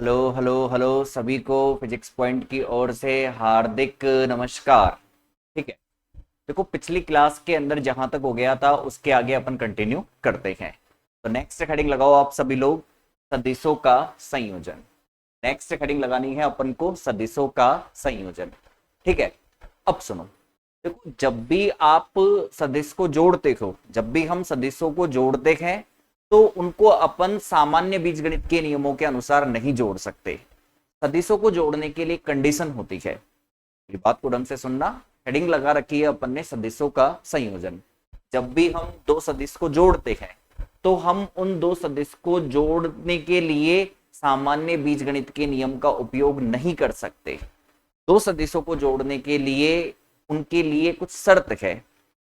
Hello hello hello सभी को physics point की ओर से हार्दिक नमस्कार। ठीक है। देखो, पिछली क्लास के अंदर जहां तक हो गया था उसके आगे अपन कंटिन्यू करते हैं। तो नेक्स्ट हेडिंग लगाओ आप सभी लोग, सदिशों का संयोजन। नेक्स्ट हेडिंग लगानी है अपन को, सदिशों का संयोजन। ठीक है। अब सुनो, देखो, जब भी आप सदिश को जोड़ते हो, जब भी हम सदिशों को जोड़ते हैं तो उनको अपन सामान्य बीजगणित के नियमों के अनुसार नहीं जोड़ सकते। सदिशों को जोड़ने के लिए कंडीशन होती है। ये बात को ढंग से सुनना। हेडिंग लगा रखी है अपन ने, सदिशों का संयोजन। जब भी हम दो सदिश को जोड़ते हैं तो हम उन दो सदिश को जोड़ने के लिए सामान्य बीजगणित के नियम का उपयोग नहीं कर सकते। दो सदिशों को जोड़ने के लिए उनके लिए कुछ शर्त है,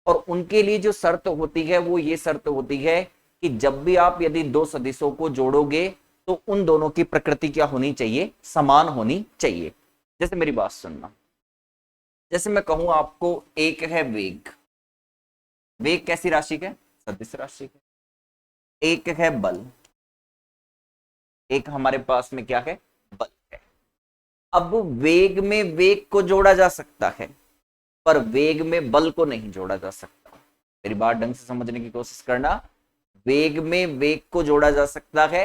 और उनके लिए जो शर्त होती है वो ये शर्त होती है कि जब भी आप यदि दो सदिशों को जोड़ोगे तो उन दोनों की प्रकृति क्या होनी चाहिए, समान होनी चाहिए। जैसे मेरी बात सुनना, जैसे मैं कहूं आपको, एक है वेग। वेग कैसी राशि है? सदिश राशि है। एक है बल। एक हमारे पास में क्या है? बल है। अब वेग में वेग को जोड़ा जा सकता है, पर वेग में बल को नहीं जोड़ा जा सकता। मेरी बात ढंग से समझने की कोशिश करना। वेग में वेग को जोड़ा जा सकता है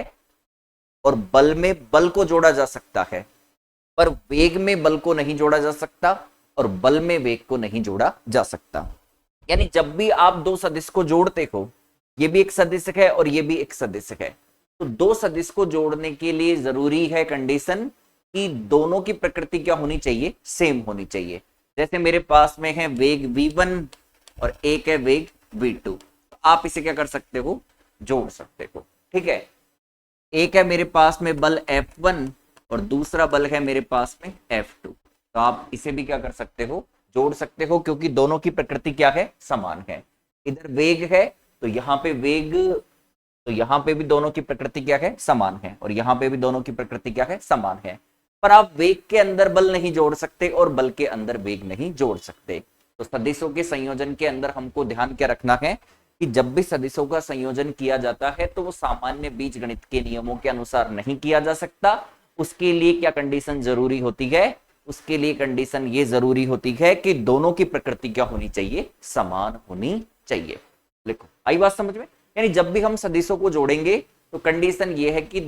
और बल में बल को जोड़ा जा सकता है, पर वेग में बल को नहीं जोड़ा जा सकता और बल में वेग को नहीं जोड़ा जा सकता। यानी जब भी आप दो सदिश को जोड़ते हो, ये भी एक सदिश है और ये भी एक सदिश है, तो दो सदिश को जोड़ने के लिए जरूरी है कंडीशन कि दोनों की प्रकृति क्या होनी चाहिए, सेम होनी चाहिए। जैसे मेरे पास में है वेग v1 और एक है वेग v2, तो आप इसे क्या कर सकते हो, जोड़ सकते हो। ठीक है। एक है मेरे पास में बल F1 और दूसरा बल है मेरे पास में F2, तो आप इसे भी क्या कर सकते हो, जोड़ सकते हो, क्योंकि दोनों की प्रकृति क्या है, समान है। इधर वेग है तो यहाँ पे वेग, तो यहाँ पे भी दोनों की प्रकृति क्या है, समान है, और यहाँ पे भी दोनों की प्रकृति क्या है, समान है। पर आप वेग के अंदर बल नहीं जोड़ सकते और बल के अंदर वेग नहीं जोड़ सकते। तो सदिशों के संयोजन के अंदर हमको ध्यान क्या रखना है कि जब भी सदिशों का संयोजन किया जाता है तो वो सामान्य बीजगणित के नियमों के अनुसार नहीं किया जा सकता। उसके लिए क्या कंडीशन जरूरी होती है? उसके लिए कंडीशन ये जरूरी होती है कि दोनों की प्रकृति क्या होनी चाहिए, समान होनी चाहिए। लिखो, आई बात समझ में? यानी जब भी हम सदिशों को जोड़ेंगे तो कंडीशन ये है कि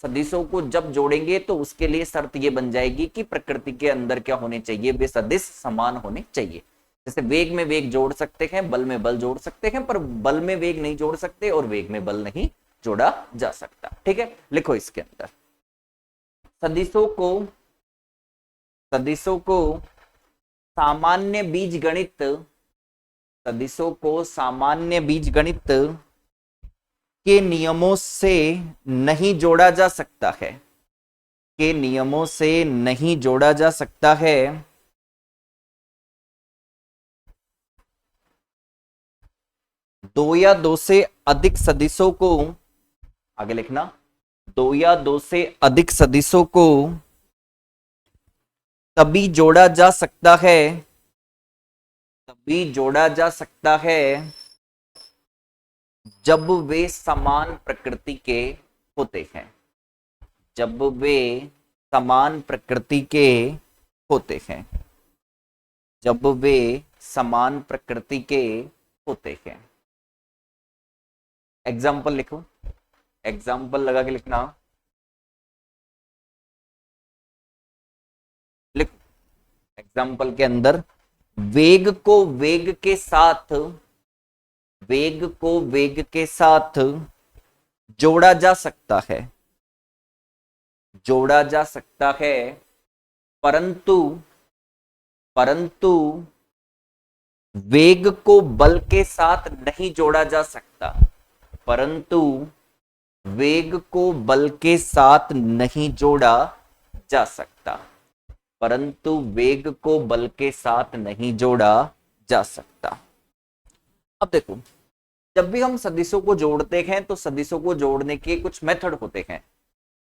सदिशों को जब जोड़ेंगे तो उसके लिए शर्त ये बन जाएगी कि प्रकृति के अंदर क्या होने चाहिए, वे सदिश समान होने चाहिए। जैसे वेग में वेग जोड़ सकते हैं, बल में बल जोड़ सकते हैं, पर बल में वेग नहीं जोड़ सकते और वेग में बल नहीं जोड़ा जा सकता। ठीक है। लिखो इसके अंदर, सदिशों को सदिशों को सामान्य बीजगणित, सदिशों को सामान्य बीजगणित के नियमों से नहीं जोड़ा जा सकता है, के नियमों से नहीं जोड़ा जा सकता है। दो या दो से अधिक सदिशों को, आगे लिखना, दो या दो से अधिक सदिशों को तभी जोड़ा जा सकता है, तभी जोड़ा जा सकता है जब वे समान प्रकृति के होते हैं, जब वे समान प्रकृति के होते हैं, जब वे समान प्रकृति के होते हैं। एग्जाम्पल लिखो, एग्जाम्पल लगा के लिखना। लिखो, एग्जाम्पल के अंदर वेग को वेग के साथ, वेग को वेग के साथ जोड़ा जा सकता है, जोड़ा जा सकता है, परंतु परंतु वेग को बल के साथ नहीं जोड़ा जा सकता, परंतु वेग को बल के साथ नहीं जोड़ा जा सकता, परंतु वेग को बल के साथ नहीं जोड़ा जा सकता। अब देखो, जब भी हम सदिशों को जोड़ते हैं तो सदिशों को जोड़ने के कुछ मेथड होते हैं।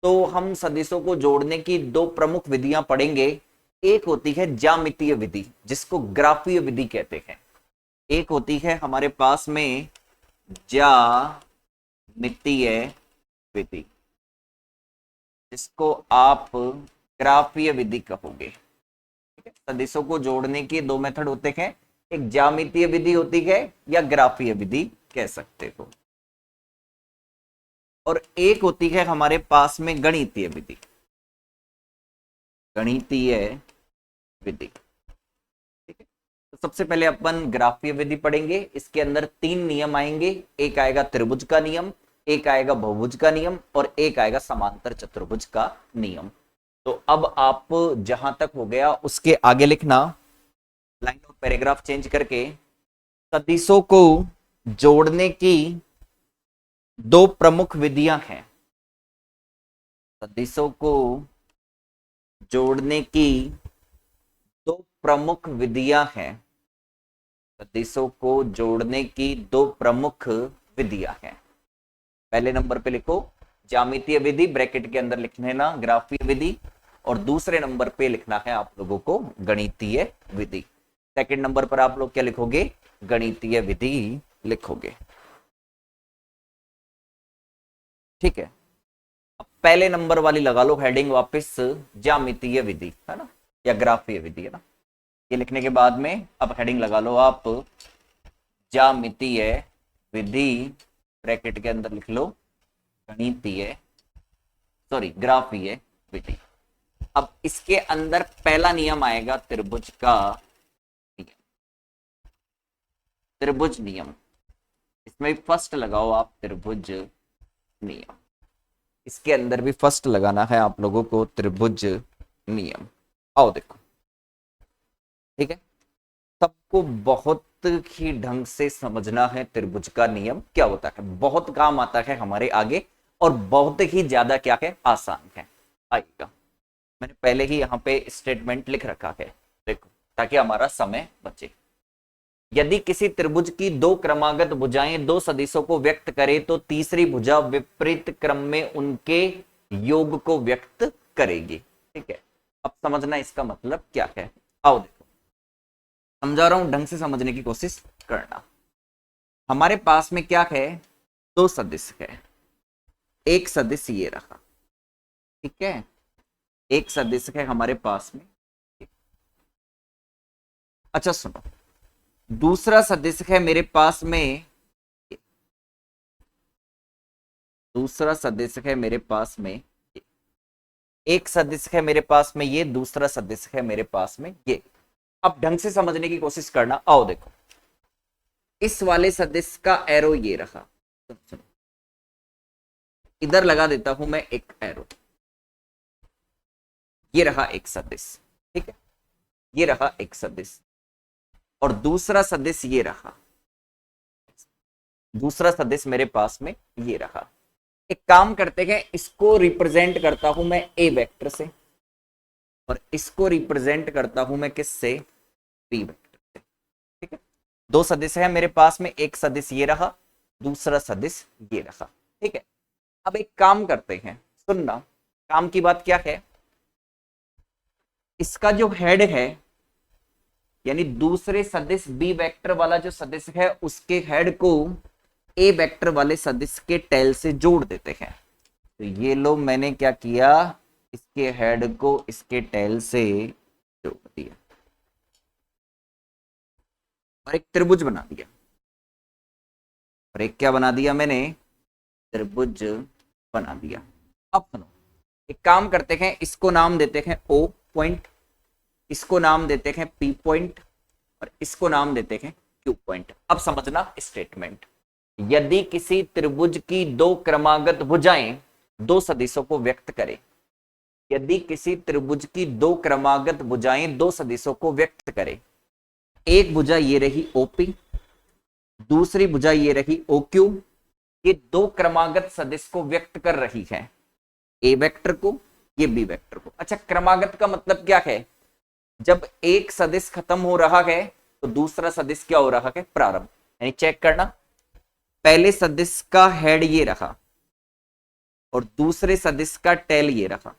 तो हम सदिशों को जोड़ने की दो प्रमुख विधियां पढ़ेंगे। एक होती है ज्यामितीय विधि, जिसको ग्राफीय विधि कहते हैं। एक होती है हमारे पास में ज्यामितीय विधि। जिसको आप ग्राफीय विधि कहोगे। ठीक है, सदिशों को जोड़ने के दो मेथड होते हैं, एक ज्यामितीय विधि होती है या ग्राफीय विधि कह सकते हो, और एक होती है हमारे पास में गणितीय विधि। गणितीय विधि, ठीक है। तो सबसे पहले अपन ग्राफीय विधि पढ़ेंगे। इसके अंदर तीन नियम आएंगे, एक आएगा त्रिभुज का नियम, एक आएगा बहुभुज का नियम, और एक आएगा समांतर चतुर्भुज का नियम। तो अब आप जहां तक हो गया उसके आगे लिखना, लाइन और पैराग्राफ चेंज करके, सदिशों को जोड़ने की दो प्रमुख विधियां हैं। सदिशों को जोड़ने की दो प्रमुख विधियां हैं। सदिशों को जोड़ने की दो प्रमुख विधियां हैं। पहले नंबर पे लिखो ज्यामितीय विधि, ब्रैकेट के अंदर लिखने ना ग्राफीय विधि, और दूसरे नंबर पे लिखना है आप लोगों को गणितीय विधि। सेकंड नंबर पर आप लोग क्या लिखोगे, गणितीय विधि लिखोगे। ठीक है, अब पहले नंबर वाली लगा लो हेडिंग वापस, ज्यामितीय विधि है ना, या ग्राफीय विधि है ना। ये लिखने के बाद में अब हेडिंग लगा लो आप ज्यामितीय विधि, ब्रैकेट के अंदर लिख लो गणितीय ग्राफीय विधि। अब इसके अंदर पहला नियम आएगा त्रिभुज का नियम। त्रिभुज नियम, इसमें भी फर्स्ट लगाओ आप त्रिभुज नियम। इसके अंदर भी फर्स्ट लगाना है आप लोगों को त्रिभुज नियम। आओ देखो, ठीक है, सबको बहुत ही ढंग से समझना है त्रिभुज का नियम क्या होता है, बहुत काम आता है हमारे आगे, और बहुत ही ज्यादा क्या है, आसान है। आइएगा, मैंने पहले ही यहाँ पे स्टेटमेंट लिख रखा है, देखो, ताकि हमारा समय बचे। यदि किसी त्रिभुज की दो क्रमागत भुजाएं दो सदिशों को व्यक्त करे तो तीसरी भुजा विपरीत क्रम में उनके योग को व्यक्त करेगी। ठीक है, अब समझना इसका मतलब क्या है। आओ देखो, समझा रहा हूं, ढंग से समझने की कोशिश करना। हमारे पास में क्या है, दो सदिश है। एक सदिश ये रहा, ठीक है, एक सदिश है हमारे पास में। अच्छा सुनो, दूसरा सदिश है मेरे पास में, दूसरा सदिश है मेरे पास में, एक सदिश है मेरे पास में ये, दूसरा सदिश है मेरे पास में ये। अब ढंग से समझने की कोशिश करना। आओ देखो, इस वाले सदिश का एरो ये रहा, इधर लगा देता हूं मैं एक एरो, ये रहा एक सदिश, ठीक है, ये रहा एक सदिश, और दूसरा सदिश ये रहा, दूसरा सदिश मेरे पास में ये रहा। एक काम करते हैं, इसको रिप्रेजेंट करता हूं मैं ए वेक्टर से, और इसको रिप्रेजेंट करता हूं मैं किससे, बी वेक्टर से। ठीक है, दो सदिश है मेरे पास में, एक सदिश ये रहा, दूसरा सदिश ये रहा। ठीक है, अब एक काम करते हैं, सुनना, काम की बात क्या है, इसका जो हेड है, यानी दूसरे सदिश बी वेक्टर वाला जो सदिश है, उसके हेड को ए वेक्टर वाले सदिश के टेल से जोड़ देते हैं। तो ये लो, मैंने क्या किया, इसके हेड को इसके टेल से जोड़ दिया और एक त्रिभुज बना दिया। और एक क्या बना दिया मैंने, त्रिभुज बना दिया। अब सुनो, एक काम करते हैं, इसको नाम देते हैं ओ पॉइंट, इसको नाम देते हैं पी पॉइंट, और इसको नाम देते हैं क्यू पॉइंट। अब समझना स्टेटमेंट, यदि किसी त्रिभुज की दो क्रमागत भुजाएं दो सदिशों को व्यक्त करें, यदि किसी त्रिभुज की दो क्रमागत भुजाएं दो सदिशों को व्यक्त करें, एक भुजा ये रही ओपी, दूसरी भुजा ये रही ओ क्यू, ये दो क्रमागत सदिश को व्यक्त कर रही है, ए वेक्टर को, ये बी वेक्टर को। अच्छा, क्रमागत का मतलब क्या है, जब एक सदिश खत्म हो रहा है तो दूसरा सदिश क्या हो रहा है, प्रारंभ। यानी चेक करना, पहले सदिश का हेड ये रहा और दूसरे सदिश का टेल ये रहा,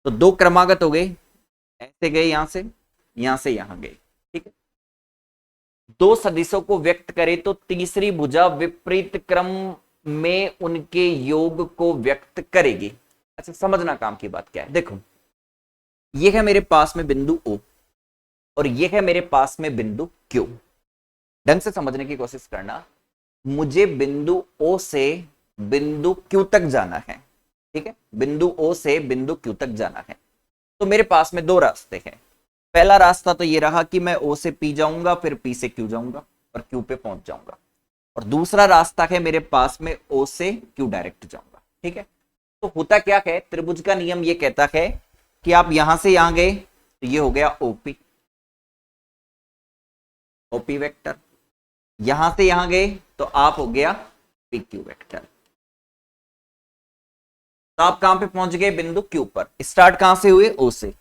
तो दो क्रमागत हो गए, ऐसे गए यहां से यहां गए। ठीक है, दो सदिशों को व्यक्त करे तो तीसरी भुजा विपरीत क्रम में उनके योग को व्यक्त करेगी। अच्छा, समझना काम की बात क्या है। देखो, ये है मेरे पास में बिंदु O और ये है मेरे पास में बिंदु Q। ढंग से समझने की कोशिश करना। मुझे बिंदु O से बिंदु Q तक जाना है, ठीक है, बिंदु O से बिंदु Q तक जाना है। तो मेरे पास में दो रास्ते हैं। पहला रास्ता तो ये रहा कि मैं O से P जाऊंगा, फिर P से Q जाऊंगा और Q पे पहुंच जाऊंगा। और दूसरा रास्ता है मेरे पास में O से Q डायरेक्ट जाऊंगा, ठीक है। तो होता क्या है, त्रिभुज का नियम ये कहता है कि आप यहां से यहां गए तो ये हो गया OP, OP वेक्टर। यहां से यहां गए तो आप हो गया PQ वेक्टर। तो आप कहां पे पहुंच गए, बिंदु Q पर। स्टार्ट कहां से हुए, O से,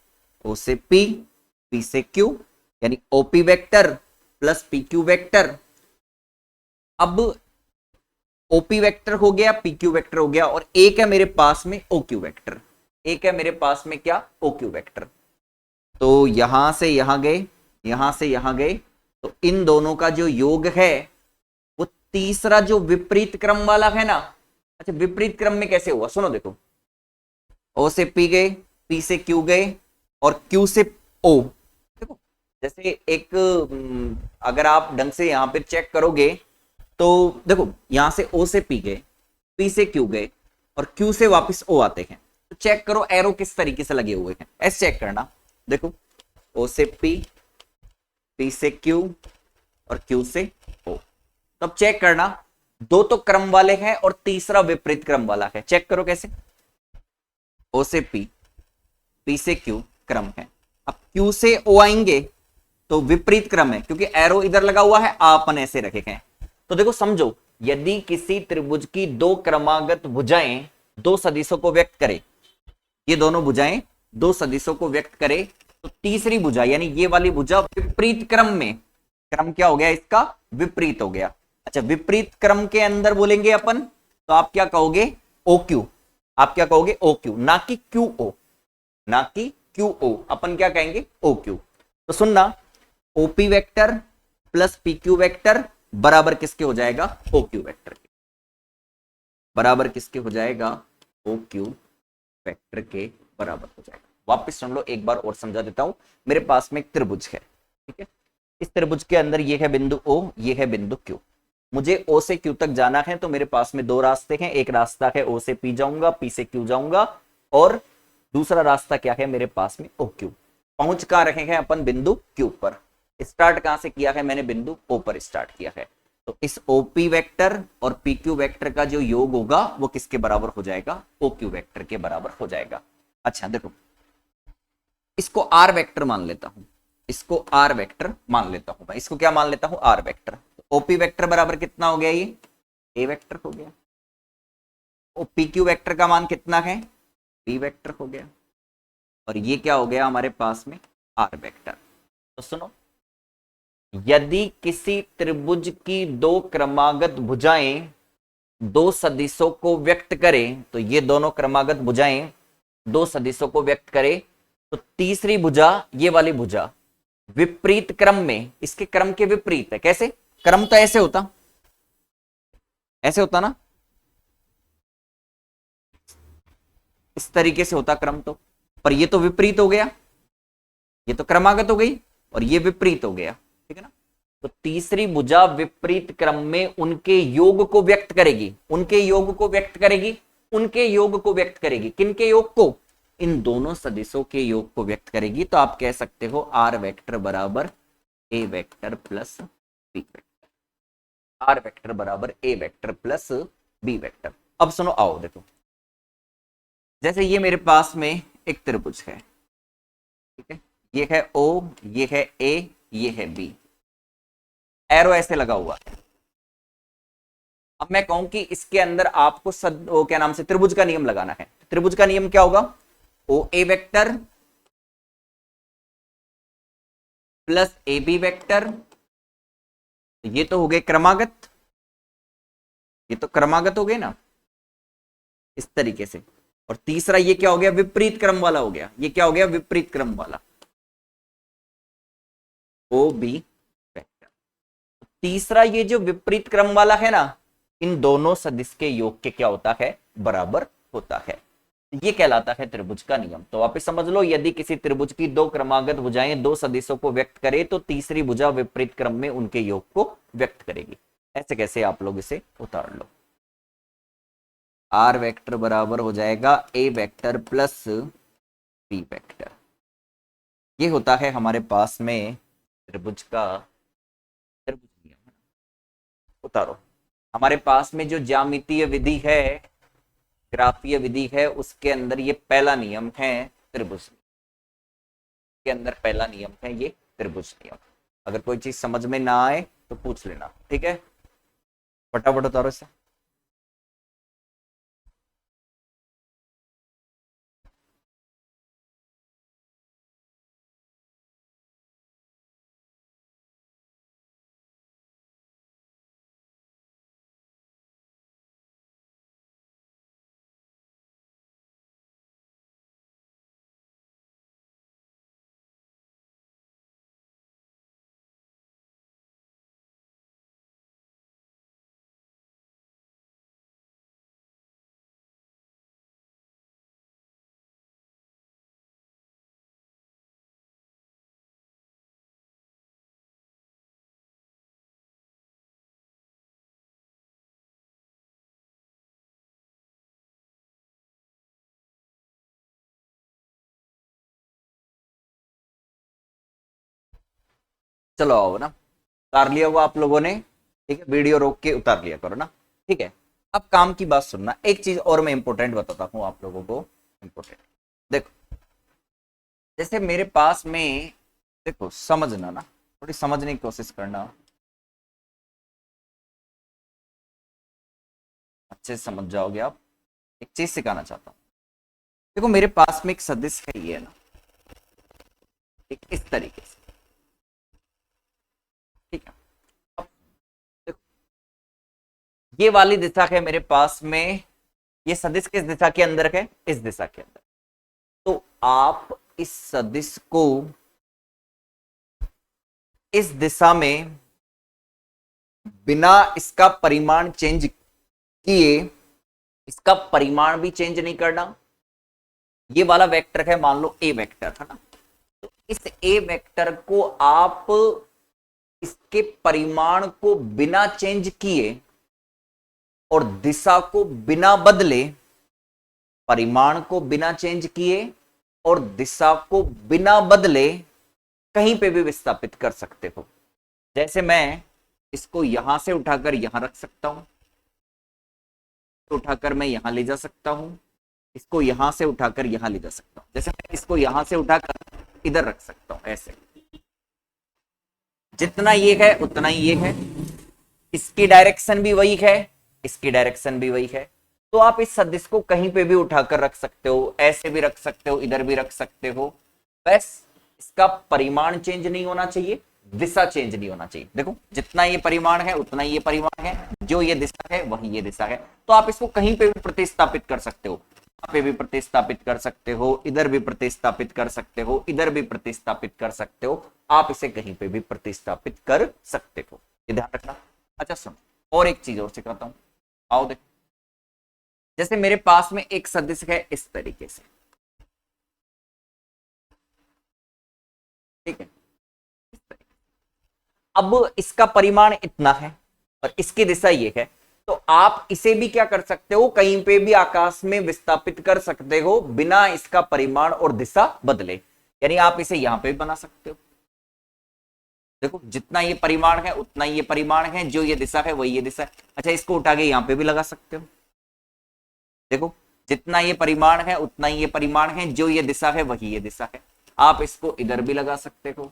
O से P, P से Q, यानी OP vector plus PQ vector. अब OP वेक्टर हो गया, PQ वेक्टर हो गया, और एक है मेरे पास में OQ वेक्टर। एक है मेरे पास में क्या, OQ वेक्टर। तो यहां से यहां गए, यहां से यहां गए, तो इन दोनों का जो योग है वो तीसरा जो विपरीत क्रम वाला है ना। अच्छा, विपरीत क्रम में कैसे हुआ, सुनो देखो। O से P गए, P से Q गए और Q से O। देखो, जैसे एक अगर आप ढंग से यहां पर चेक करोगे तो देखो, यहां से O से P गए, P से Q गए और Q से वापस O आते हैं। तो चेक करो एरो किस तरीके से लगे हुए हैं, ऐसे चेक करना। देखो, O से P, P से Q और Q से O। तब चेक करना, दो तो क्रम वाले हैं और तीसरा विपरीत क्रम वाला है। चेक करो कैसे, O से P, P से Q क्रम है। अब Q से O आएंगे तो विपरीत क्रम है, क्योंकि एरो इधर लगा हुआ है, आपन ऐसे रखे हैं। तो देखो समझो, यदि किसी त्रिभुज की दो क्रमागत भुजाएं दो सदिशों को व्यक्त करे, ये दोनों भुजाएं दो सदिशों को व्यक्त करे, तो तीसरी भुजा यानी ये वाली भुजा विपरीत क्रम में, क्रम क्या हो गया इसका, विपरीत हो गया। अच्छा, विपरीत क्रम के अंदर बोलेंगे अपन तो आप क्या कहोगे, OQ। आप क्या कहोगे, OQ, ना कि QO, ना कि QO, अपन क्या कहेंगे, OQ। तो सुनना, OP vector plus PQ vector बराबर किसके हो जाएगा, OQ वेक्टर के। बराबर किसके हो जाएगा, OQ वेक्टर के बराबर हो जाएगा। वापस सुन लो, एक बार और समझा देता हूं। मेरे पास में एक त्रिभुज है, ठीक है। इस त्रिभुज के अंदर ये है बिंदु O, ये है बिंदु Q। मुझे O से Q तक जाना है, तो मेरे पास में दो रास्ते हैं। एक रास्ता है O से P जाऊंगा, P से Q जाऊंगा, और दूसरा रास्ता क्या है मेरे पास में, OQ। पहुंच कहां रखे हैं अपन, बिंदु Q पर। स्टार्ट कहां से किया है मैंने, बिंदु O पर स्टार्ट किया है। तो इस OP वेक्टर और PQ वेक्टर का जो योग होगा वो किसके बराबर हो जाएगा, OQ वेक्टर के बराबर हो जाएगा। अच्छा देखो, इसको R वेक्टर मान लेता हूं, इसको R वेक्टर मान लेता हूं मैं, इसको क्या मान लेता हूं, R वेक्टर। तो OP वेक्टर बराबर कितना हो गया, ये A वेक्टर हो गया। और PQ वेक्टर का मान कितना है, B वेक्टर हो गया। और ये क्या हो गया हमारे पास में, R वेक्टर। तो सुनो, यदि किसी त्रिभुज की दो क्रमागत भुजाएं दो सदिशों को व्यक्त करें, तो ये दोनों क्रमागत भुजाएं दो सदिशों को व्यक्त करें, तो तीसरी भुजा, ये वाली भुजा विपरीत क्रम में, इसके क्रम के विपरीत है। कैसे, क्रम तो ऐसे होता, ऐसे होता ना, इस तरीके से होता क्रम तो, पर ये तो विपरीत हो गया, ये तो क्रमागत हो गई और ये विपरीत हो गया, ठीक है ना। तो तीसरी भुजा विपरीत क्रम में उनके योग को व्यक्त करेगी, उनके योग को व्यक्त करेगी, उनके योग को व्यक्त करेगी। किनके योग को, इन दोनों सदिशों के योग को व्यक्त करेगी। तो आप कह सकते हो R वेक्टर बराबर A vector plus B vector, R vector बराबर A vector plus B vector. अब सुनो, आओ देखो, जैसे ये मेरे पास में एक त्रिभुज है, ठीक है, ये है O, ये है A, ये है B, एरो ऐसे लगा हुआ है। अब मैं कहूं कि इसके अंदर आपको क्या नाम से त्रिभुज का नियम लगाना है। त्रिभुज का नियम क्या होगा, OA vector plus AB vector, ये तो हो गए क्रमागत, ये तो क्रमागत हो गए ना, इस तरीके से। और तीसरा ये क्या हो गया, विपरीत क्रम वाला हो गया। ये क्या हो गया, विपरीत क्रम वाला, OB वेक्टर। तीसरा ये जो विपरीत क्रम वाला है ना, इन दोनों सदिश के योग के क्या होता है, बराबर होता है। ये कहलाता है त्रिभुज का नियम। तो वापस समझ लो, यदि किसी त्रिभुज की दो क्रमागत भुजाएं दो सदिशों को व्यक्त करे तो तीसरी भुजा विपरीत क्रम में उनके योग को व्यक्त करेगी। ऐसे कैसे आप लोग इसे उतार लो। आर वेक्टर बराबर हो जाएगा A vector plus B vector. ये होता है हमारे पास में त्रिभुज का त्रिभुज नियम। उतारो। हमारे पास में जो ज्यामितीय विधि है, ग्राफीय विधि है, उसके अंदर ये पहला नियम है त्रिभुज के अंदर पहला नियम है ये त्रिभुज नियम। अगर कोई चीज समझ में ना आए तो पूछ लेना, ठीक है। फटाफट उतारो इसे। चलो आओ ना, उतार लिया होगा आप लोगों ने, ठीक है। वीडियो रोक के उतार लिया करो ना, ठीक है। अब काम की बात सुनना, एक चीज और मैं इंपॉर्टेंट बताता हूं आप लोगों को। इंपॉर्टेंट देखो, जैसे मेरे पास में, देखो समझना ना, थोड़ी समझने की कोशिश करना, अच्छे से समझ जाओगे आप। एक चीज सिखाना चाहता हूं। देखो मेरे पास में एक सदिश है, ये ना, एक इस तरीके से, ठीक है। अब देखो, ये वाली दिशा है मेरे पास में, ये सदिश किस दिशा के अंदर है? इस दिशा के अंदर। तो आप इस सदिश को इस दिशा में बिना इसका परिमाण चेंज किए, इसका परिमाण भी चेंज नहीं करना। ये वाला वेक्टर है, मान लो ए वेक्टर है ना, तो इस ए वेक्टर को आप इसके परिमाण को बिना चेंज किए और दिशा को बिना बदले, परिमाण को बिना चेंज किए और दिशा को बिना बदले कहीं पे भी विस्थापित कर सकते हो। जैसे मैं इसको यहां से उठाकर यहां रख सकता हूं, तो उठाकर मैं यहां ले जा सकता हूं, इसको यहां से उठाकर यहां ले जा सकता हूं, जैसे मैं इसको यहां से उठाकर इधर रख सकता हूं, ऐसे। जितना ये है उतना ही ये है, इसकी डायरेक्शन भी वही है, इसकी डायरेक्शन भी वही है। तो आप इस सदिश को कहीं पे भी उठाकर रख सकते हो, ऐसे भी रख सकते हो, इधर भी रख सकते हो। बस इसका परिमाण चेंज नहीं होना चाहिए, दिशा चेंज नहीं होना चाहिए। देखो जितना ये परिमाण है उतना ये परिमाण है, जो ये दिशा है वही ये दिशा है। तो आप इसको कहीं पे भी प्रतिस्थापित कर सकते हो, यहाँ पे भी प्रतिस्थापित कर सकते हो, इधर भी प्रतिस्थापित कर सकते हो, इधर भी प्रतिस्थापित कर सकते हो। आप इसे कहीं पे भी प्रतिस्थापित कर सकते हो, ये ध्यान रखना। अच्छा सुनो, और एक चीज और सिखाता हूं, आओ देखो। जैसे मेरे पास में एक सदिश है इस तरीके से, ठीक है। अब इसका परिमाण इतना है और इसकी दिशा ये है, तो आप इसे भी क्या कर सकते हो, कहीं पे भी आकाश में विस्थापित कर सकते हो बिना इसका परिमाण और दिशा बदले। यानी आप इसे यहां पे भी बना सकते हो। देखो जितना ये परिमाण है उतना ही ये परिमाण है, जो ये दिशा है वही ये दिशा है। अच्छा इसको उठा के यहां पे भी लगा सकते हो। देखो जितना ये परिमाण है उतना ही ये परिमाण है, जो ये दिशा है वही ये दिशा है। आप इसको इधर भी लगा सकते हो,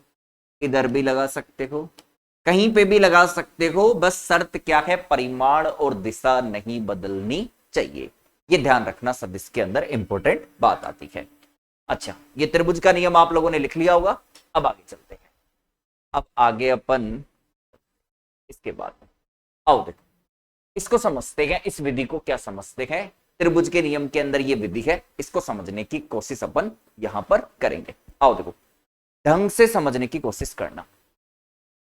इधर भी लगा सकते हो, कहीं पे भी लगा सकते हो। बस शर्त क्या है, परिमाण और दिशा नहीं बदलनी चाहिए। ये ध्यान रखना, सदिश के अंदर इंपॉर्टेंट बात आती है। अच्छा ये त्रिभुज का नियम आप लोगों ने लिख लिया होगा। अब आगे चलते हैं। अब आगे अपन इसके बाद आओ देखो, इसको समझते हैं, इस विधि को क्या समझते हैं। त्रिभुज के नियम के अंदर ये विधि है, इसको समझने की कोशिश अपन यहां पर करेंगे। आओ देखो, ढंग से समझने की कोशिश करना।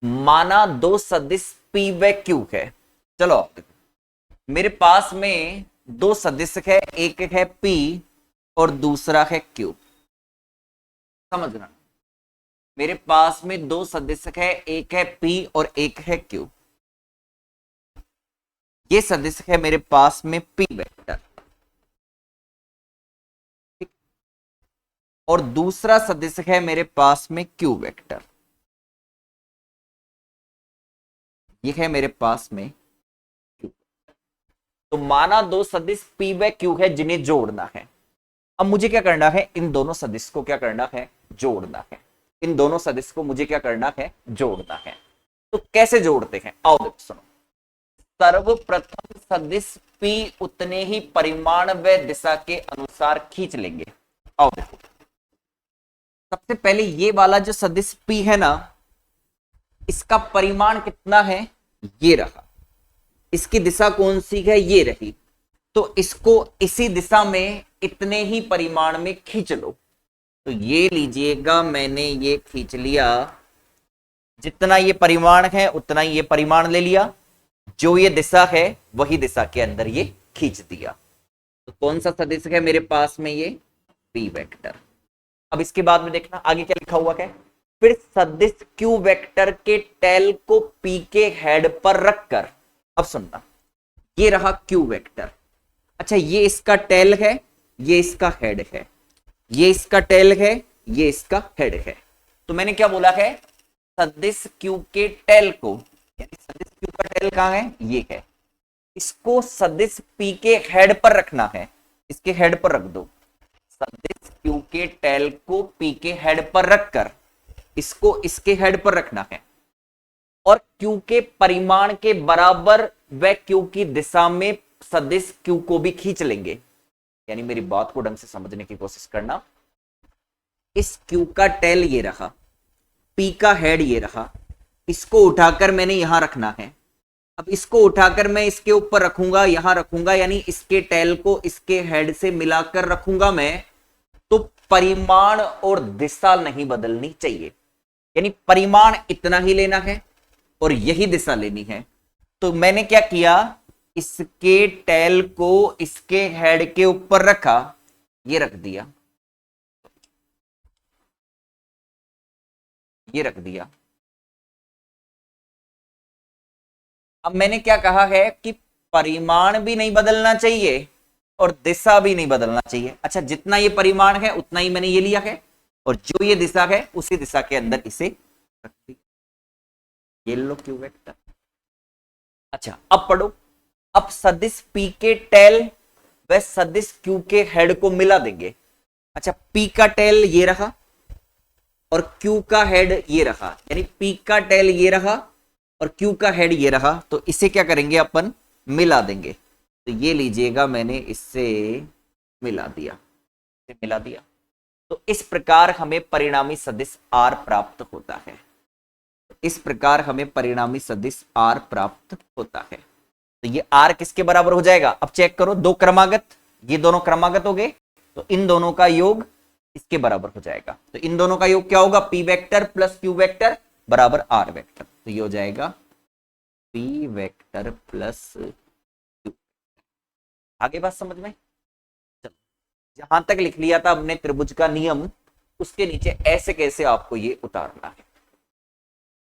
माना दो सदिश P व Q है। चलो आप देखो, मेरे पास में दो सदिश है, एक है P और दूसरा है क्यू। समझना, मेरे पास में दो सदिशक है, एक है पी और एक है क्यू। ये सदिशक है मेरे पास में पी वेक्टर, और दूसरा सदिशक है मेरे पास में क्यू वेक्टर। ये है मेरे पास में क्यू। तो माना दो सदिश पी व क्यू है जिन्हें जोड़ना है। अब मुझे क्या करना है, इन दोनों सदिश को क्या करना है, जोड़ना है। इन दोनों सदिश को मुझे क्या करना है, जोड़ना है। तो कैसे जोड़ते हैं, आओ देखो सुनो। सर्वप्रथम सदिश P उतने ही परिमाण व दिशा के अनुसार खींच लेंगे। आओ देखो, सबसे पहले ये वाला जो सदिश P है ना, इसका परिमाण कितना है, ये रहा। इसकी दिशा कौन सी है, ये रही। तो इसको इसी दिशा में इतने ही परिमाण में खींच लो। तो ये लीजिएगा, मैंने ये खींच लिया, जितना ये परिमाण है उतना ही ये परिमाण ले लिया। जो ये दिशा है वही दिशा के अंदर ये खींच दिया। तो कौन सा सदिश है मेरे पास में, ये पी वेक्टर। अब इसके बाद में देखना आगे क्या लिखा हुआ है। फिर सदिश क्यू वेक्टर के टेल को पी के हेड पर रखकर, अब सुनना, ये रहा क्यू वेक्टर। अच्छा, ये इसका टेल है, ये इसका हेड है। ये इसका टेल है, ये इसका हेड है। तो मैंने क्या बोला है, सदिश क्यू के टेल को, यानी सदिश क्यू का टेल कहां है, ये है। इसको सदिश पी के हेड पर रखना है, इसके हेड पर रख दो। सदिश क्यू के टेल को पी के हेड पर रखकर इसको इसके हेड पर रखना है, और क्यू के परिमाण के बराबर व क्यू की दिशा में सदिश क्यू को भी खींच लेंगे। यानी मेरी बात को ढंग से समझने की कोशिश करना। इस क्यू का टेल ये रहा, पी का हेड ये रहा, इसको उठाकर मैंने यहां रखना है। अब इसको उठाकर मैं इसके ऊपर रखूंगा, यहां रखूंगा, यानी इसके टेल को इसके हेड से मिलाकर रखूंगा मैं। तो परिमाण और दिशा नहीं बदलनी चाहिए, यानी परिमाण इतना ही लेना है और यही दिशा लेनी है। तो मैंने क्या किया, इसके टेल को इसके हेड के ऊपर रखा, ये रख दिया, ये रख दिया। अब मैंने क्या कहा है कि परिमाण भी नहीं बदलना चाहिए और दिशा भी नहीं बदलना चाहिए। अच्छा, जितना ये परिमाण है उतना ही मैंने ये लिया है, और जो ये दिशा है उसी दिशा के अंदर इसे रख दिया। ये लो क्यू वेक्टर। अच्छा, अब पढ़ो। अब सदिश P के टेल व सदिश Q के हेड को मिला देंगे। अच्छा, P का टेल ये रहा और Q का हेड ये रहा, यानी P का टेल ये रहा और Q का हेड ये रहा। तो इसे क्या करेंगे, अपन मिला देंगे। तो ये लीजिएगा, मैंने इससे मिला दिया, मिला दिया। तो इस प्रकार हमें परिणामी सदिश R प्राप्त होता है। इस प्रकार हमें परिणामी सदिश R प्राप्त होता है। तो ये R किसके बराबर हो जाएगा, अब चेक करो, दो क्रमागत, ये दोनों क्रमागत हो गए, तो इन दोनों का योग इसके बराबर हो जाएगा। तो इन दोनों का योग क्या होगा, P vector plus Q vector बराबर R वेक्टर। तो ये हो जाएगा P वेक्टर प्लस Q। आगे बात समझ में, चलो, जहां तक लिख लिया था हमने त्रिभुज का नियम, उसके नीचे ऐसे कैसे आपको ये उतारना है,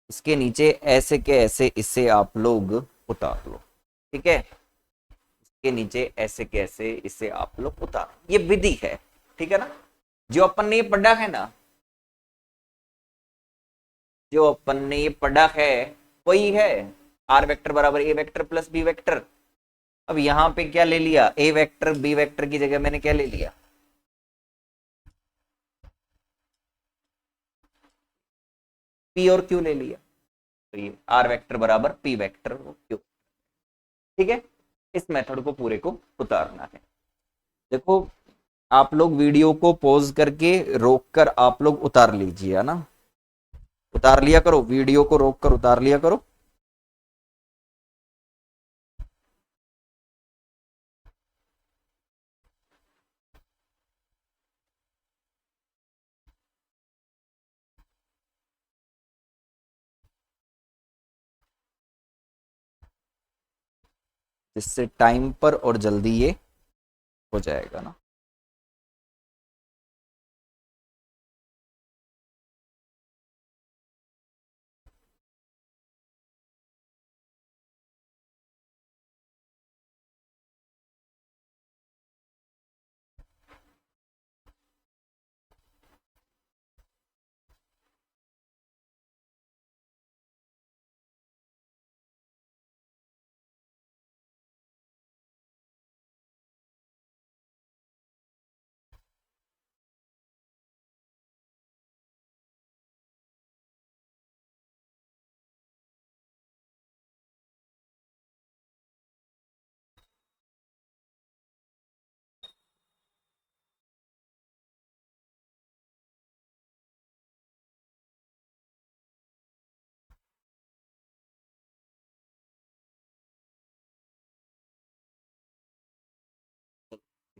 इसके नीचे ऐसे के ऐसे इसे आप लोग उतार लो। ठीक है, इसके नीचे ऐसे कैसे इसे आप लोग उतार, ये विधि है। ठीक है ना, जो अपन ने ये पढ़ा है ना, जो अपन ने ये पढ़ा है वही है। आर वेक्टर बराबर ए वेक्टर प्लस बी वेक्टर। अब यहां पे क्या ले लिया, ए वेक्टर बी वेक्टर की जगह मैंने क्या ले लिया, पी और क्यू ले लिया। तो ये आर वेक्टर बराबर पी वेक्टर क्यू। ठीक है, इस मेथड को पूरे को उतारना है। देखो, आप लोग वीडियो को पॉज करके रोक कर आप लोग उतार लीजिए, है ना, उतार लिया करो, वीडियो को रोक कर उतार लिया करो। जिससे टाइम पर और जल्दी ये हो जाएगा ना।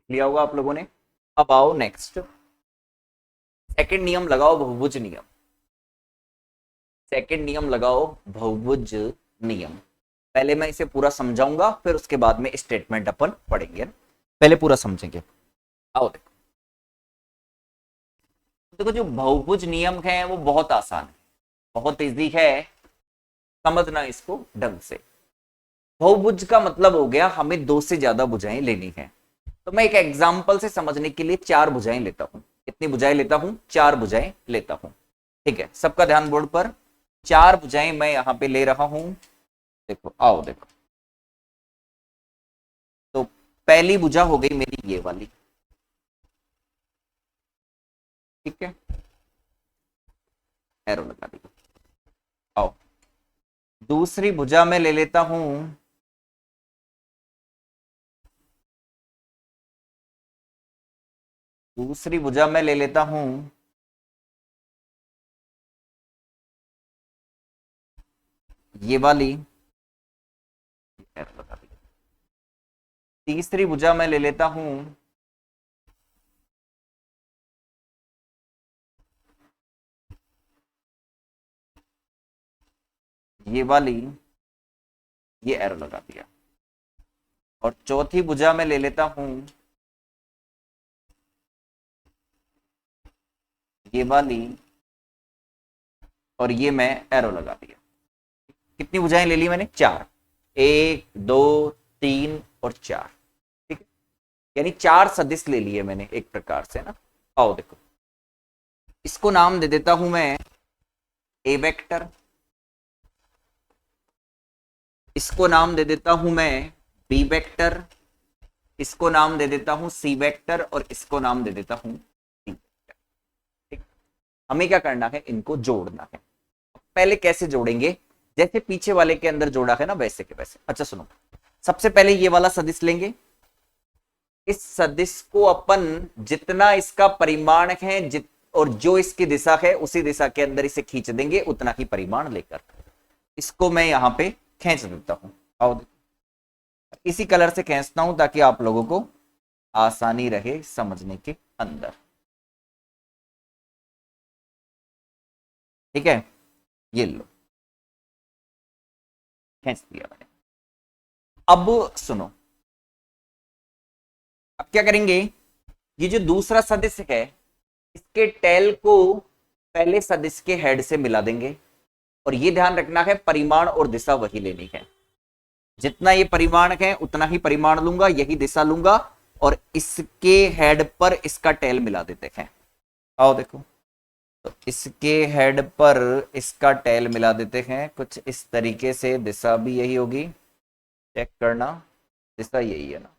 लिया होगा आप लोगों ने। अब आओ नेक्स्ट, सेकंड नियम लगाओ, बहुभुज नियम। सेकंड नियम लगाओ, बहुभुज नियम। पहले मैं इसे पूरा समझाऊंगा, फिर उसके बाद में स्टेटमेंट अपन पढ़ेंगे। पहले पूरा समझेंगे। आओ देखो, देखो जो बहुभुज नियम है वो बहुत आसान है, बहुत इजी है, समझना इसको ढंग से। बहुभुज का मतलब हो गया हमें दो से ज्यादा भुजाएं लेनी है। तो मैं एक एग्जांपल से समझने के लिए चार भुजाएं लेता हूं। कितनी भुजाएं लेता हूं? चार भुजाएं लेता हूं। ठीक है, सबका ध्यान बोर्ड पर। चार भुजाएं मैं यहां पे ले रहा हूं। देखो, आओ देखो, तो पहली भुजा हो गई मेरी ये वाली। ठीक है, एरो लगा दी। आओ, दूसरी भुजा में ले लेता हूं दूसरी भुजा में ले लेता हूं ये वाली, एरो लगा दी। तीसरी भुजा में ले लेता हूं ये वाली, ये एरो लगा दिया। और चौथी भुजा में ले लेता हूं ये वाली, और ये मैं एरो लगा दिया। कितनी भुजाएं ले ली मैंने? चार। एक, दो, तीन और चार। ठीक है, यानी चार सदिश ले लिए मैंने एक प्रकार से ना। आओ देखो, इसको नाम दे देता हूं मैं ए वेक्टर, इसको नाम दे देता हूं मैं बी वेक्टर, इसको नाम दे देता हूं सी वेक्टर, और इसको नाम दे देता हूं डी वेक्टर। ठीक, हमें क्या करना है? इनको जोड़ना है। पहले कैसे जोड़ेंगे? जैसे पीछे वाले के अंदर जोड़ा है ना, वैसे के वैसे। अच्छा सुनो, सबसे पहले ये वाला सदिश लेंगे। इस सदिश को अपन जितना इसका परिमाण है और जो इसकी दिशा है उसी दिशा के अंदर इसे खींच देंगे, उतना ही परिमाण लेकर। इसको मैं यहां पे खींच देता हूं। आओ, इसी कलर से खींचता हूं ताकि आप लोगों को आसानी रहे समझने के अंदर। ठीक है, ये लो, खींच दिया मैंने। अब सुनो, अब क्या करेंगे? ये जो दूसरा सदिश है, इसके टेल को पहले सदिश के हेड से मिला देंगे। और ये ध्यान रखना है, परिमाण और दिशा वही लेनी है। जितना ये परिमाण है उतना ही परिमाण लूंगा, यही दिशा लूंगा, और इसके हेड पर इसका टेल मिला देते हैं। आओ देखो, तो इसके हेड पर इसका टेल मिला देते हैं कुछ इस तरीके से। दिशा भी यही होगी, चेक करना, दिशा यही है ना।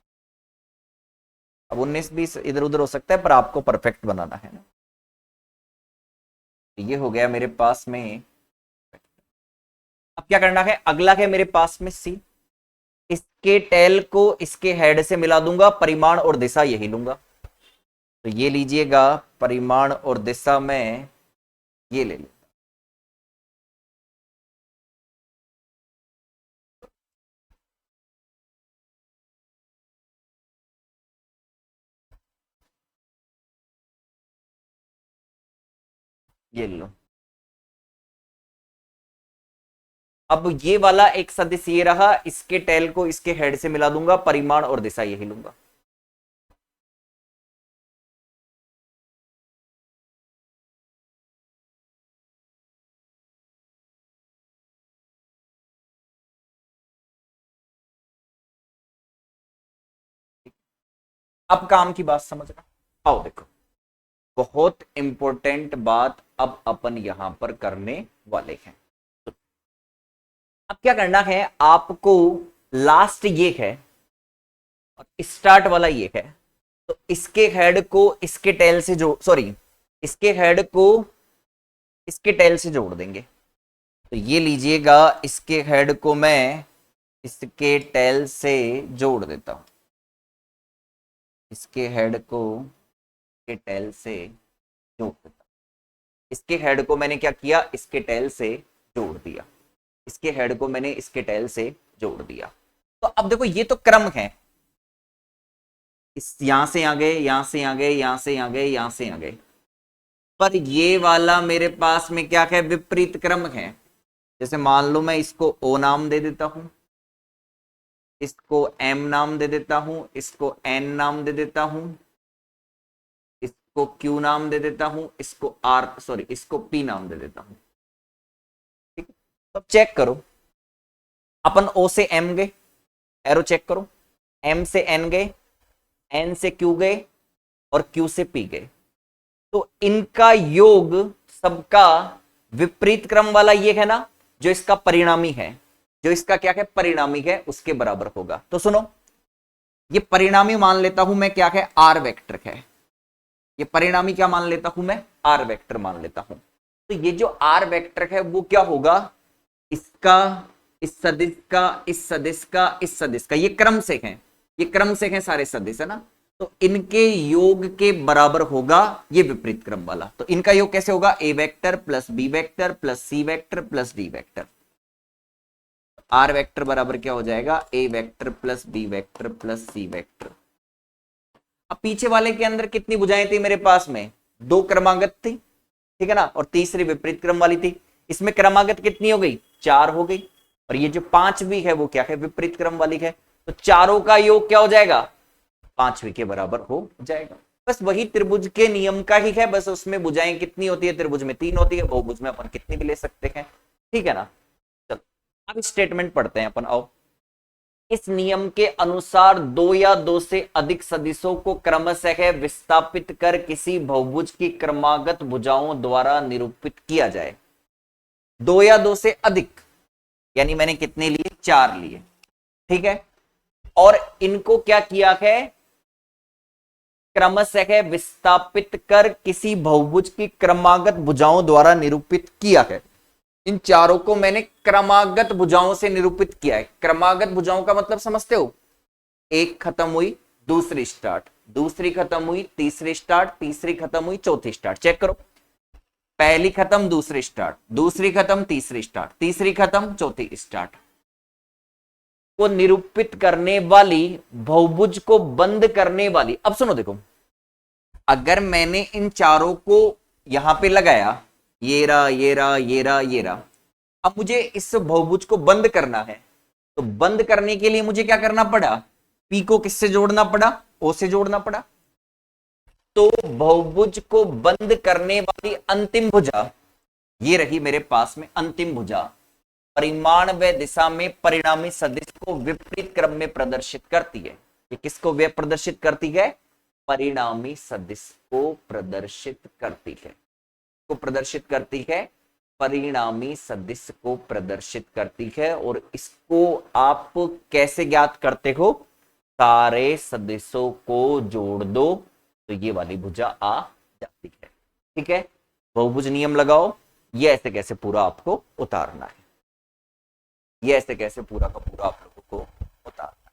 अब 19-20 इधर उधर हो सकता है, पर आपको परफेक्ट बनाना है ना। ये हो गया मेरे पास में। अब क्या करना है? अगला है मेरे पास में सी। इसके टेल को इसके हेड से मिला दूंगा, परिमाण और दिशा यही लूंगा। तो ये लीजिएगा, परिमाण और दिशा में ये ले लो। ये लो। अब ये वाला एक सदिश ये रहा, इसके टेल को इसके हेड से मिला दूंगा, परिमाण और दिशा यही लूंगा। अब काम की बात समझना। आओ देखो, बहुत इंपॉर्टेंट बात अब अपन यहां पर करने वाले हैं। अब क्या करना है आपको? लास्ट ये है और स्टार्ट वाला ये है। तो इसके हेड को इसके टेल से जो सॉरी इसके हेड को इसके टेल से जोड़ देंगे। तो ये लीजिएगा, इसके हेड को मैं इसके टेल से जोड़ देता हूं। इसके हेड को इसके टेल से जोड़ देता हूं। इसके हेड को मैंने क्या किया? इसके टेल से जोड़ दिया। इसके हेड को मैंने इसके टेल से जोड़ दिया। तो अब देखो, ये तो क्रम है। इस यहां से आ गए, यहां से आ गए, यहां से आ गए, यहां से आ गए, पर ये वाला मेरे पास में क्या है, विपरीत क्रम है। जैसे मान लो मैं इसको ओ नाम दे देता हूं, इसको एम नाम दे देता हूं, इसको एन नाम दे देता हूं, इसको क्यू नाम दे देता हूं, इसको आर सॉरी इसको पी नाम दे देता हूं। ठीक है, तो चेक करो, अपन ओ से एम गए, एरो चेक करो, एम से एन गए, एन से क्यू गए, और क्यू से पी गए। तो इनका योग सबका विपरीत क्रम वाला ये है ना, जो इसका परिणामी है, जो इसका क्या है परिणामी है, उसके बराबर होगा। तो सुनो, ये परिणामी मान लेता हूं मैं क्या है, आर वेक्टर है। ये परिणामी क्या मान लेता हूं मैं, आर वेक्टर मान लेता हूं। तो ये जो आर वेक्टर है वो क्या होगा, इसका, इस सदिश का, इस सदिश का, इस सदिश का, ये क्रम से है, ये क्रम से है सारे सदिश है ना। तो इनके योग के बराबर होगा ये विपरीत क्रम वाला। तो इनका योग कैसे होगा, A vector plus B vector plus C vector plus D vector. R vector बराबर क्या हो जाएगा, A vector plus B vector plus C vector. अब पीछे वाले के अंदर कितनी भुजाएं थी मेरे पास में, दो क्रमागत थी, ठीक है ना, और तीसरी विपरीत क्रम वाली थी। इसमें क्रमागत कितनी हो गई, चार हो गई, और ये जो पांचवी है वो क्या है, विपरीत क्रम वाली है। तो चारों का योग क्या हो जाएगा, पांचवी के बराबर हो जाएगा। बस वही त्रिभुज के नियम का ही है, बस उसमें भुजाएं कितनी होती है, त्रिभुज में तीन होती है, बहुभुज में अपन कितनी भी ले सकते हैं। ठीक है ना। चलो अब स्टेटमेंट पढ़ते हैं अपन, आओ। इस नियम के अनुसार दो या दो से अधिक सदिशों को क्रमशः विस्थापित कर किसी बहुभुज की क्रमागत भुजाओं द्वारा निरूपित किया जाए। दो या दो से अधिक, यानी मैंने कितने लिए, चार लिए, ठीक है। और इनको क्या किया है, क्रमशः विस्थापित कर किसी बहुभुज की क्रमागत भुजाओं द्वारा निरूपित किया है। इन चारों को मैंने क्रमागत भुजाओं से निरूपित किया है। क्रमागत भुजाओं का मतलब समझते हो, एक खत्म हुई, दूसरी स्टार्ट, दूसरी खत्म हुई, तीसरी स्टार्ट, तीसरी खत्म हुई, चौथी स्टार्ट। चेक करो, पहली खत्म, दूसरी स्टार्ट, दूसरी खत्म, तीसरी स्टार्ट, तीसरी खत्म, चौथी स्टार्ट। को निरूपित करने वाली, बहुभुज को बंद करने वाली। अब सुनो देखो, अगर मैंने इन चारों को यहां पे लगाया, ये रहा, ये रहा, ये रहा, ये रहा, अब मुझे इस बहुभुज को बंद करना है। तो बंद करने के लिए मुझे क्या करना पड़ा, पी को किससे जोड़ना पड़ा, ओ से जोड़ना पड़ा। तो बहुभुज को बंद करने वाली अंतिम भुजा ये रही मेरे पास में, अंतिम भुजा परिमाण व दिशा में परिणामी सदिश को विपरीत क्रम में प्रदर्शित करती है। ये किसको वे प्रदर्शित करती है, परिणामी सदिश को प्रदर्शित करती है, को प्रदर्शित करती है, परिणामी सदिश को प्रदर्शित करती है। और इसको आप कैसे ज्ञात करते हो, सारे सदिशों को जोड़ दो तो ये वाली भुजा आ जाती है। ठीक है, बहुभुज नियम लगाओ, ये ऐसे कैसे पूरा आपको उतारना है, ये ऐसे कैसे पूरा का पूरा आप लोगों को उतारना है।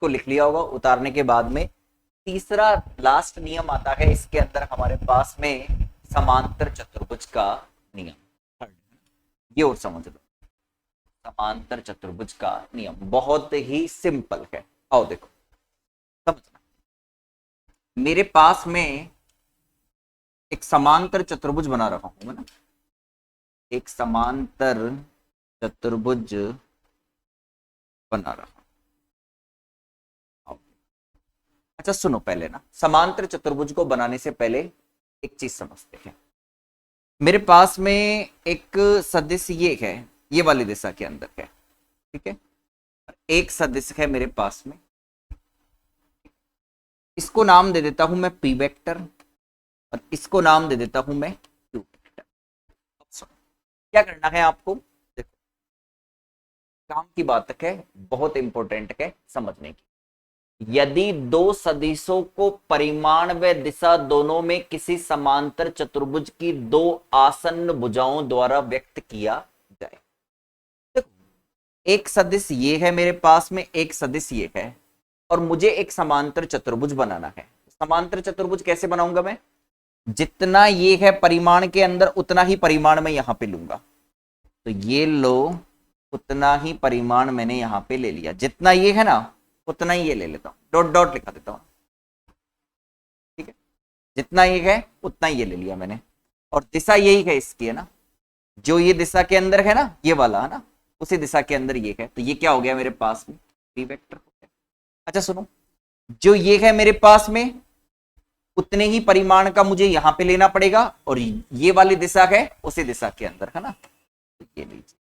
को लिख लिया होगा। उतारने के बाद में तीसरा लास्ट नियम आता है, इसके अंदर हमारे पास में समांतर चतुर्भुज का नियम। ये और समझ लो, समांतर चतुर्भुज का नियम बहुत ही सिंपल है। आओ देखो समझना, मेरे पास में एक समांतर चतुर्भुज बना रखा हूं मैं ना, एक समांतर चतुर्भुज बना रहा हूं। अच्छा सुनो, पहले ना समांतर चतुर्भुज को बनाने से पहले एक चीज समझते हैं। मेरे पास में एक सदिश ये है, ये वाली दिशा के अंदर है, ठीक है। एक सदिश है मेरे पास में, इसको नाम दे देता हूं मैं पी वेक्टर और इसको नाम दे देता हूं मैं क्यू वेक्टर। अब सुनो क्या करना है आपको, देखो काम की बात है, बहुत इंपॉर्टेंट है समझने की। यदि दो सदिशों को परिमाण व दिशा दोनों में किसी समांतर चतुर्भुज की दो आसन्न भुजाओं द्वारा व्यक्त किया जाए, देखो एक सदिश ये है मेरे पास में, एक सदिश ये है, और मुझे एक समांतर चतुर्भुज बनाना है। समांतर चतुर्भुज कैसे बनाऊंगा मैं, जितना ये है परिमाण के अंदर उतना ही परिमाण मैं यहां पे लूंगा। तो ये लो, उतना ही परिमाण मैंने यहां पे ले लिया, जितना ये है ना उतना ही ये ले लेता हूं, डॉट डॉट लिखा देता हूं, ठीक है। जितना ये है उतना ही ये ले लिया मैंने, और दिशा यही है इसकी, है ना, जो ये दिशा के अंदर है ना, ये वाला है ना, उसी दिशा के अंदर ये है। तो ये क्या हो गया मेरे पास में, पी वेक्टर हो गया। अच्छा सुनो, जो ये है मेरे पास में उतने ही परिमाण का मुझे यहां पे लेना पड़ेगा, और ये वाली दिशा है उसी दिशा के अंदर, है ना, तो ये लीजिए,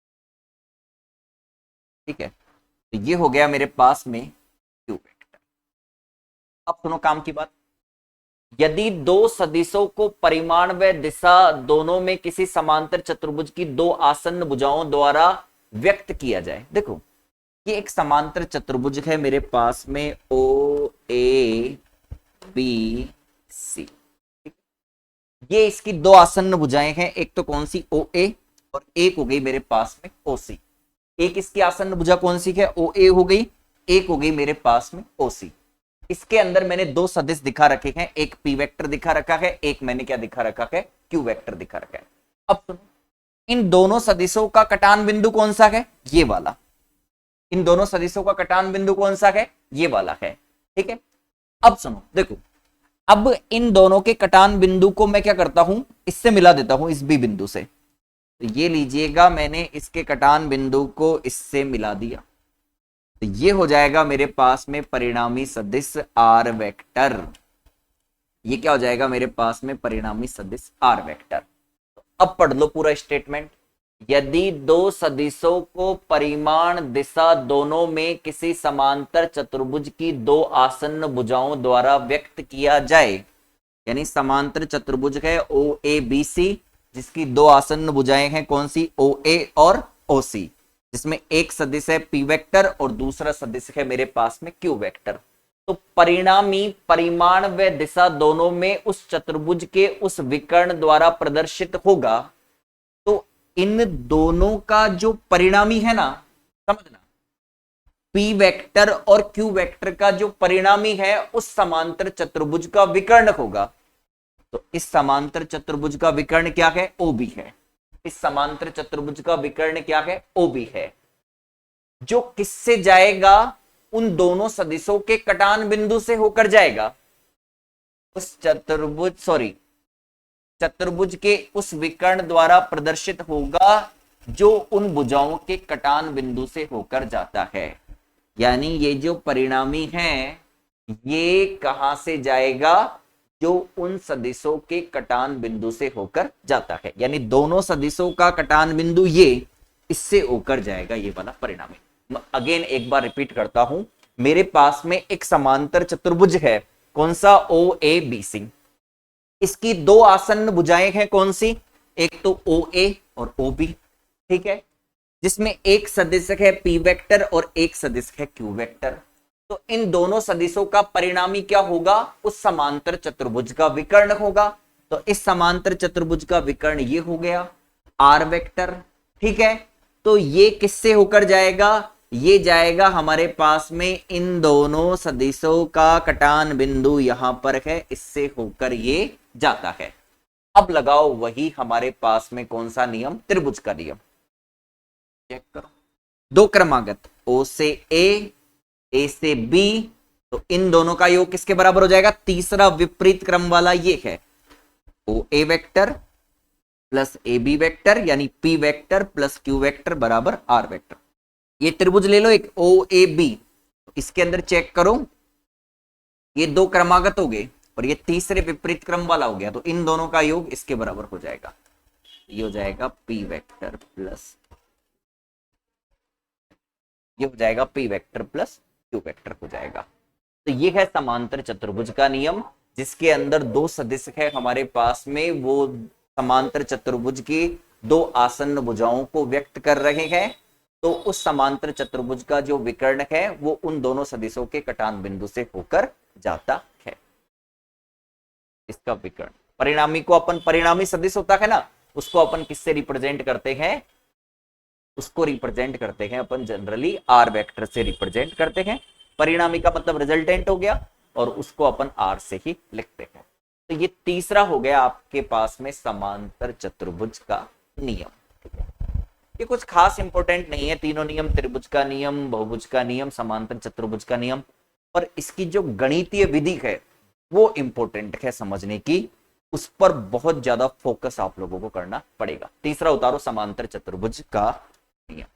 ठीक है। तो ये हो गया मेरे पास में क्यू वेक्टर। अब सुनो काम की बात, यदि दो सदिशों को परिमाण व दिशा दोनों में किसी समांतर चतुर्भुज की दो आसन्न भुजाओं द्वारा व्यक्त किया जाए, देखो ये एक समांतर चतुर्भुज है मेरे पास में, ओ ए बी सी, ये इसकी दो आसन्न भुजाएं हैं, एक तो कौन सी ओ ए, और एक हो गई मेरे पास में ओ सी। एक इसकी आसन्न भुजा कौन सी है, ओ ए हो गई, एक हो गई मेरे पास में ओ सी। इसके अंदर मैंने दो सदिश दिखा रखे हैं, एक पी वेक्टर दिखा रखा है, एक मैंने क्या दिखा रखा है, क्यू वेक्टर दिखा रखा है। अब सुनो, इन दोनों सदिशों का कटान बिंदु कौन सा है, ये वाला। इन दोनों सदिशों का कटान बिंदु कौन सा है, ये वाला है, ठीक है। अब सुनो देखो, अब इन दोनों के कटान बिंदु को मैं क्या करता हूं, इससे मिला देता हूं, इस बी बिंदु से। तो ये लीजिएगा, मैंने इसके कटान बिंदु को इससे मिला दिया, तो ये हो जाएगा मेरे पास में परिणामी सदिश आर वेक्टर। ये क्या हो जाएगा मेरे पास में, परिणामी सदिश आर वेक्टर। तो अब पढ़ लो पूरा स्टेटमेंट, यदि दो सदिशों को परिमाण दिशा दोनों में किसी समांतर चतुर्भुज की दो आसन्न भुजाओं द्वारा व्यक्त किया जाए, यानी समांतर चतुर्भुज है ओ ए बी सी, जिसकी दो आसन्न भुजाएं हैं कौन सी, ओ ए और ओ सी, जिसमें एक सदिश है पी वेक्टर और दूसरा सदिश है मेरे पास में क्यू वेक्टर। तो परिणामी परिमाण व दिशा दोनों में उस चतुर्भुज के उस विकर्ण द्वारा प्रदर्शित होगा। तो इन दोनों का जो परिणामी है ना, समझना, पी वेक्टर और क्यू वेक्टर का जो परिणामी है उस समांतर चतुर्भुज का विकर्ण होगा। तो इस समांतर चतुर्भुज का विकर्ण क्या है, ओ बी है। इस समांतर चतुर्भुज का विकर्ण क्या है, ओ बी है, जो किससे जाएगा, उन दोनों सदिशों के कटान बिंदु से होकर जाएगा। उस चतुर्भुज के उस विकर्ण द्वारा प्रदर्शित होगा जो उन भुजाओं के कटान बिंदु से होकर जाता है। यानी ये जो परिणामी है ये कहां से जाएगा, जो उन सदिशों के कटान बिंदु से होकर जाता है। यानी दोनों सदिशों का कटान बिंदु ये इससे होकर जाएगा, ये वाला परिणामी। अगेन एक बार रिपीट करता हूं, मेरे पास में एक समांतर चतुर्भुज है, कौन सा, ओ ए बी सी। इसकी दो आसन्न भुजाएं हैं कौन सी, एक तो ओ ए और ओ बी, ठीक है, जिसमें एक सदिश है पी वेक्टर और एक सदिश है क्यू वेक्टर। तो इन दोनों सदिशों का परिणामी क्या होगा, उस समांतर चतुर्भुज का विकर्ण होगा। तो इस समांतर चतुर्भुज का विकर्ण ये हो गया आर वेक्टर, ठीक है। तो ये किससे होकर जाएगा, ये जाएगा हमारे पास में, इन दोनों सदिशों का कटान बिंदु यहां पर है, इससे होकर ये जाता है। अब लगाओ वही हमारे पास में कौन सा नियम, त्रिभुज का नियम। चेक करो, दो क्रमागत ओ से ए से बी, तो इन दोनों का योग किसके बराबर हो जाएगा, तीसरा विपरीत क्रम वाला ये है, O A vector plus A B vector, यानी P vector plus Q vector बराबर आर वेक्टर। ये त्रिभुज ले लो एक ओ ए बी, इसके अंदर चेक करो, ये दो क्रमागत हो गए और ये तीसरे विपरीत क्रम वाला हो गया, तो इन दोनों का योग इसके बराबर हो जाएगा, ये हो जाएगा पी वेक्टर प्लस, ये हो जाएगा P vector plus Q vector हो जाएगा। तो ये है समांतर चतुर्भुज का नियम, जिसके अंदर दो सदिश है हमारे पास में, वो समांतर चतुर्भुज की दो आसन्न भुजाओं को व्यक्त कर रहे हैं। तो उस समांतर चतुर्भुज का जो विकर्ण है वो उन दोनों सदिशों के कटान बिंदु से होकर जाता है, इसका विकर्ण। परिणामी को अपन, परिणामी सदिश होता है ना, उसको अपन किससे रिप्रेजेंट करते हैं, उसको रिप्रेजेंट करते हैं अपन जनरली आर वेक्टर से रिप्रेजेंट करते हैं। परिणामी का मतलब रिजल्टेंट हो गया, और उसको अपन आर से ही लिखते हैं। तो ये तीसरा हो गया आपके पास में समांतर चतुर्भुज का नियम। ये कुछ खास इंपॉर्टेंट नहीं है, तीनों नियम, त्रिभुज का नियम, बहुभुज का नियम, समांतर चतुर्भुज का नियम, पर इसकी जो गणितीय विधि है वो इंपॉर्टेंट है समझने की, उस पर बहुत ज्यादा फोकस आप लोगों को करना पड़ेगा। तीसरा उतारो, समांतर चतुर्भुज का नियम।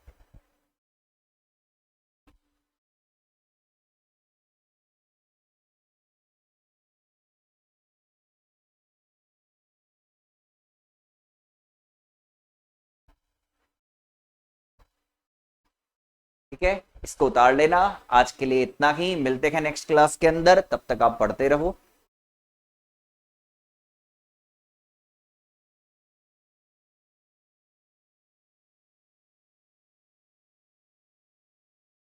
ठीक है, इसको उतार लेना। आज के लिए इतना ही, मिलते हैं नेक्स्ट क्लास के अंदर, तब तक आप पढ़ते रहो।